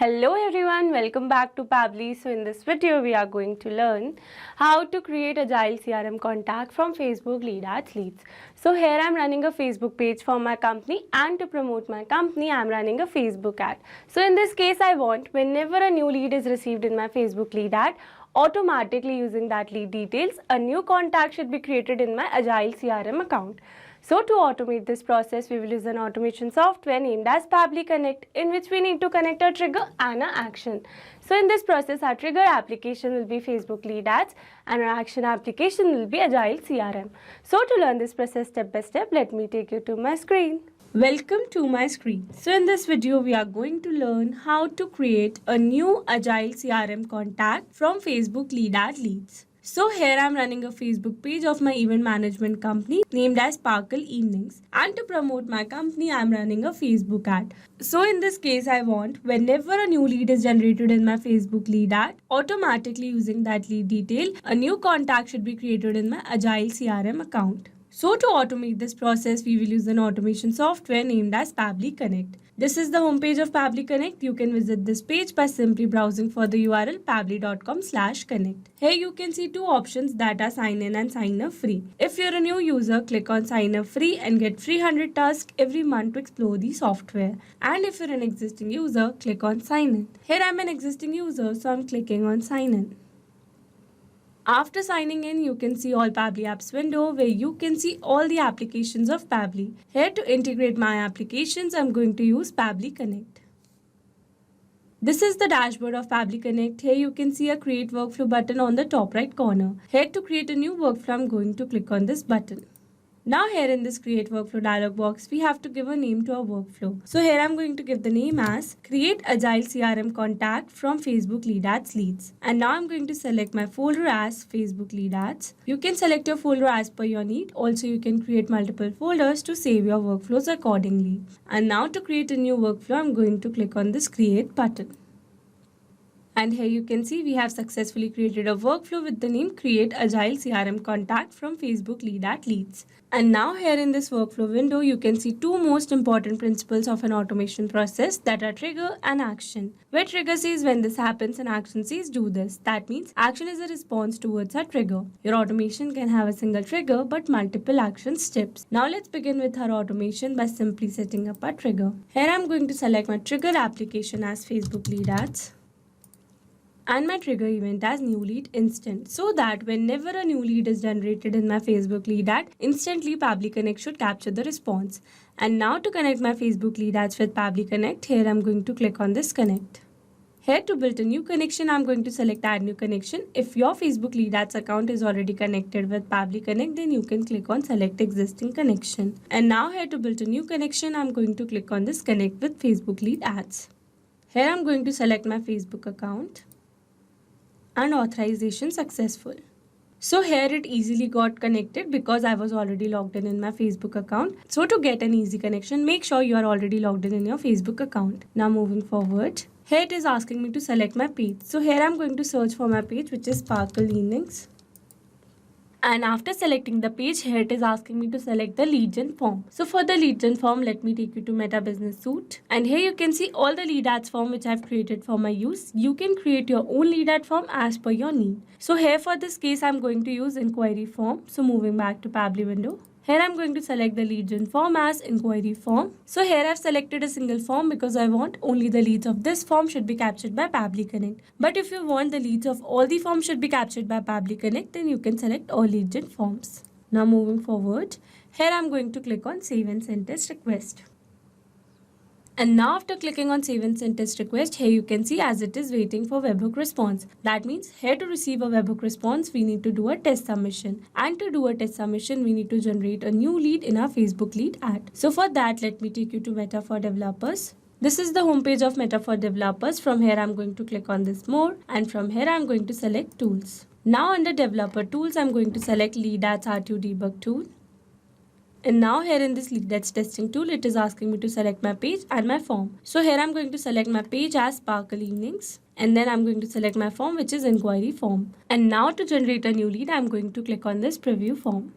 Hello everyone, welcome back to Pably. So in this video we are going to learn how to create agile CRM contact from Facebook lead ads leads. So here I am running a Facebook page for my company, and to promote my company I am running a Facebook ad. So in this case I want whenever a new lead is received in my Facebook lead ad, automatically using that lead details, a new contact should be created in my agile CRM account. So to automate this process, we will use an automation software named as Pably Connect, in which we need to connect a trigger and an action. So in this process, our trigger application will be Facebook lead ads and our action application will be Agile CRM. So to learn this process step by step, let me take you to my screen. Welcome to my screen. So in this video, we are going to learn how to create a new Agile CRM contact from Facebook lead ad leads. So here I am running a Facebook page of my event management company named as Sparkle Evenings, and to promote my company I am running a Facebook ad. So in this case I want whenever a new lead is generated in my Facebook lead ad, automatically using that lead detail, a new contact should be created in my Agile CRM account. So to automate this process, we will use an automation software named as Pably Connect. This is the homepage of Pably Connect. You can visit this page by simply browsing for the URL pably.com/connect. Here you can see two options that are sign in and sign up free. If you're a new user, click on sign up free and get free 100 tasks every month to explore the software. And if you're an existing user, click on sign in. Here I'm an existing user, so I'm clicking on sign in. After signing in, you can see all Pably apps window where you can see all the applications of Pably. Here to integrate my applications, I'm going to use Pably Connect. This is the dashboard of Pably Connect. Here you can see a create workflow button on the top right corner. Here to create a new workflow, I'm going to click on this button. Now here in this create workflow dialog box, we have to give a name to our workflow. So here I'm going to give the name as create agile CRM contact from Facebook lead ads leads. And now I'm going to select my folder as Facebook lead ads. You can select your folder as per your need. Also you can create multiple folders to save your workflows accordingly. And now to create a new workflow, I'm going to click on this create button. And here you can see we have successfully created a workflow with the name Create Agile CRM Contact from Facebook Lead at Leads. And now here in this workflow window, you can see two most important principles of an automation process, that are trigger and action. Where trigger says when this happens and action says do this. That means action is a response towards a trigger. Your automation can have a single trigger but multiple action steps. Now let's begin with our automation by simply setting up a trigger. Here I'm going to select my trigger application as Facebook Lead Ads and my trigger event as new lead instant, so that whenever a new lead is generated in my Facebook lead ad, instantly Pably Connect should capture the response. And now to connect my Facebook lead ads with Pably Connect, here I'm going to click on this connect. Here to build a new connection, I'm going to select add new connection. If your Facebook lead ads account is already connected with Pably Connect, then you can click on select existing connection. And now here to build a new connection, I'm going to click on this connect with Facebook lead ads. Here I'm going to select my Facebook account and authorization successful. So here it easily got connected because I was already logged in my Facebook account. So to get an easy connection, make sure you are already logged in your Facebook account. Now moving forward, here it is asking me to select my page. So here I'm going to search for my page, which is Sparkle Evenings. And after selecting the page, here it is asking me to select the lead gen form. So for the lead gen form, let me take you to Meta Business Suite. And here you can see all the lead ads form which I've created for my use. You can create your own lead ad form as per your need. So here for this case, I'm going to use inquiry form. So moving back to Pably window. Here I'm going to select the lead gen form as inquiry form. So here I've selected a single form because I want only the leads of this form should be captured by Pably Connect. But if you want the leads of all the forms should be captured by Pably Connect, then you can select all lead gen forms. Now moving forward, here I'm going to click on save and send test request. And now after clicking on save and send test request, here you can see as it is waiting for webhook response. That means here to receive a webhook response, we need to do a test submission. And to do a test submission, we need to generate a new lead in our Facebook lead ad. So for that, let me take you to Meta for Developers. This is the homepage of Meta for Developers. From here, I'm going to click on this more. And from here, I'm going to select tools. Now under developer tools, I'm going to select lead ads RTO debug tool. And now here in this lead ads testing tool, it is asking me to select my page and my form. So here I'm going to select my page as Sparkle Evenings. And then I'm going to select my form, which is inquiry form. And now to generate a new lead, I'm going to click on this preview form.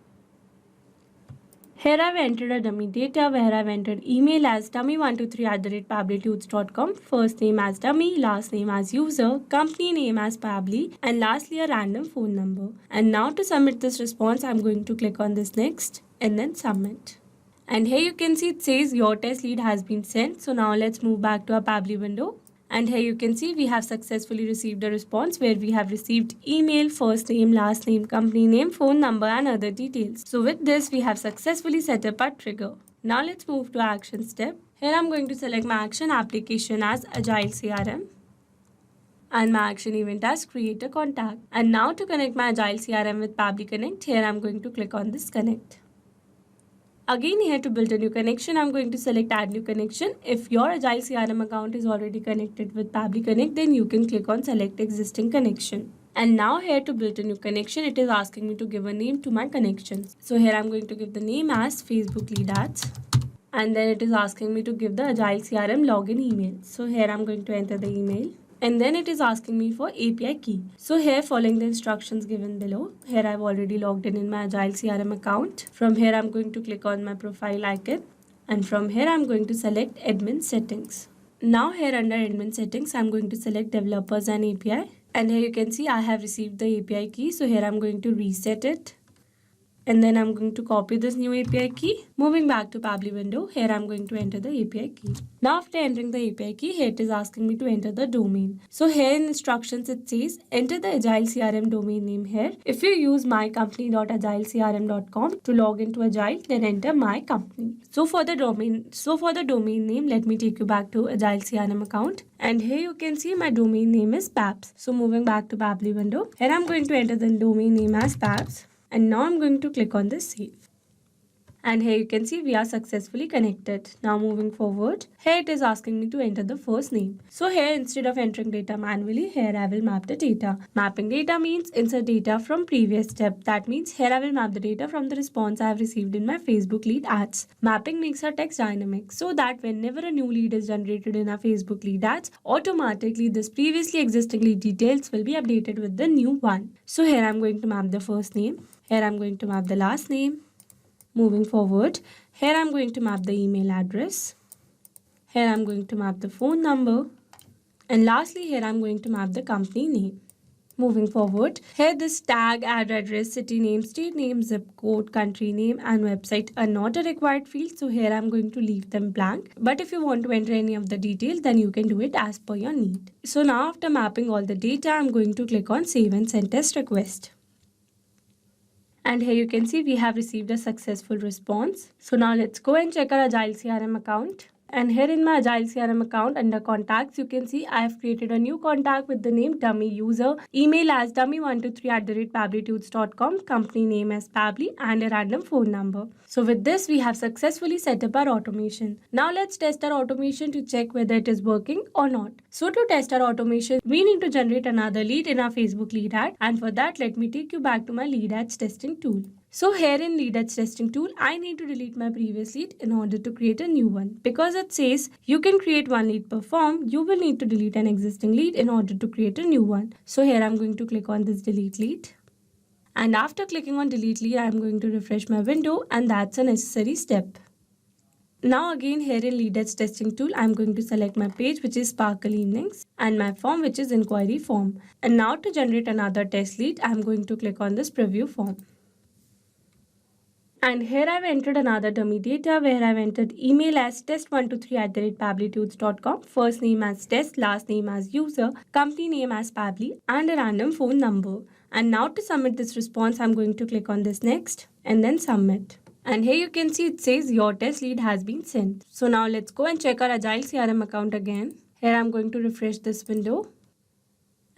Here I've entered a dummy data where I've entered email as dummy123@pablitudes.com, first name as dummy, last name as user, company name as Pabli, and lastly a random phone number. And now to submit this response, I'm going to click on this next and then submit. And here you can see it says your test lead has been sent. So now let's move back to our Pabli window. And here you can see we have successfully received a response where we have received email, first name, last name, company name, phone number and other details. So with this, we have successfully set up our trigger. Now let's move to action step. Here I'm going to select my action application as Agile CRM and my action event as create a contact. And now to connect my Agile CRM with Pabli Connect, here I'm going to click on this connect. Again, here to build a new connection, I'm going to select add new connection. If your Agile CRM account is already connected with Pabli Connect, then you can click on select existing connection. And now here to build a new connection, it is asking me to give a name to my connections. So here I'm going to give the name as Facebook Lead Ads. And then it is asking me to give the Agile CRM login email. So here I'm going to enter the email. And then it is asking me for API key. So here, following the instructions given below, here I've already logged in my Agile CRM account. From here, I'm going to click on my profile icon. And from here, I'm going to select admin settings. Now here under admin settings, I'm going to select developers and API. And here you can see I have received the API key. So here I'm going to reset it. And then I'm going to copy this new API key. Moving back to Pabli window, here I'm going to enter the API key. Now after entering the API key, here it is asking me to enter the domain. So here in instructions it says enter the Agile CRM domain name here. If you use mycompany.agilecrm.com to log into Agile, then enter my company. So for the domain name, let me take you back to Agile CRM account. And here you can see my domain name is Pabs. So moving back to Pabli window, here I'm going to enter the domain name as Pabs. And now I'm going to click on this save. And here you can see we are successfully connected. Now moving forward, here it is asking me to enter the first name. So here instead of entering data manually, here I will map the data. Mapping data means insert data from previous step. That means here I will map the data from the response I have received in my Facebook lead ads. Mapping makes our text dynamic so that whenever a new lead is generated in our Facebook lead ads, automatically this previously existing lead details will be updated with the new one. So here I'm going to map the first name. Here I'm going to map the last name. Moving forward, here I'm going to map the email address. Here I'm going to map the phone number. And lastly, here I'm going to map the company name. Moving forward, here this tag, ad address, city name, state name, zip code, country name and website are not a required field. So here I'm going to leave them blank. But if you want to enter any of the details, then you can do it as per your need. So now after mapping all the data, I'm going to click on save and send test request. And here you can see we have received a successful response. So now let's go and check our Agile CRM account. And here in my Agile CRM account under contacts, you can see I have created a new contact with the name dummy user, email as dummy123@pablitudes.com, company name as Pabli and a random phone number. So with this, we have successfully set up our automation. Now let's test our automation to check whether it is working or not. So to test our automation, we need to generate another lead in our Facebook lead ad. And for that, let me take you back to my lead ads testing tool. So here in lead ads testing tool, I need to delete my previous lead in order to create a new one. Because it says you can create one lead per form, you will need to delete an existing lead in order to create a new one. So here I'm going to click on this delete lead. And after clicking on delete lead, I'm going to refresh my window and that's a necessary step. Now again here in lead ads testing tool, I'm going to select my page which is Sparkle Evenings and my form which is inquiry form. And now to generate another test lead, I'm going to click on this preview form. And here I've entered another dummy data where I've entered email as test123@pablitudes.com, first name as test, last name as user, company name as Pabli and a random phone number. And now to submit this response, I'm going to click on this next and then submit. And here you can see it says your test lead has been sent. So now let's go and check our Agile CRM account again. Here I'm going to refresh this window.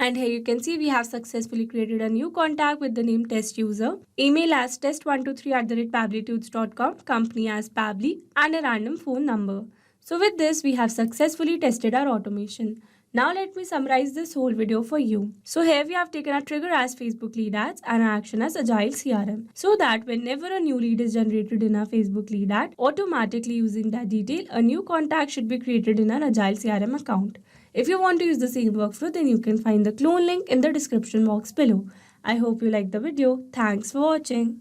And here you can see we have successfully created a new contact with the name test user, email as test123@pablitudes.com, company as Pabli and a random phone number. So with this, we have successfully tested our automation. Now let me summarize this whole video for you. So here we have taken our trigger as Facebook lead ads and our action as Agile CRM. So that whenever a new lead is generated in our Facebook lead ad, automatically using that detail, a new contact should be created in our Agile CRM account. If you want to use the same workflow, then you can find the clone link in the description box below. I hope you liked the video. Thanks for watching.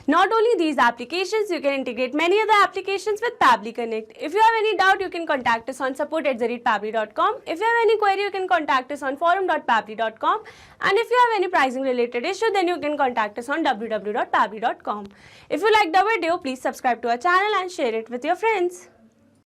Not only these applications, you can integrate many other applications with Pabbly Connect. If you have any doubt, you can contact us on support@pabbly.com. If you have any query, you can contact us on forum.pabbly.com. And if you have any pricing related issue, then you can contact us on www.pabbly.com. If you liked the video, please subscribe to our channel and share it with your friends.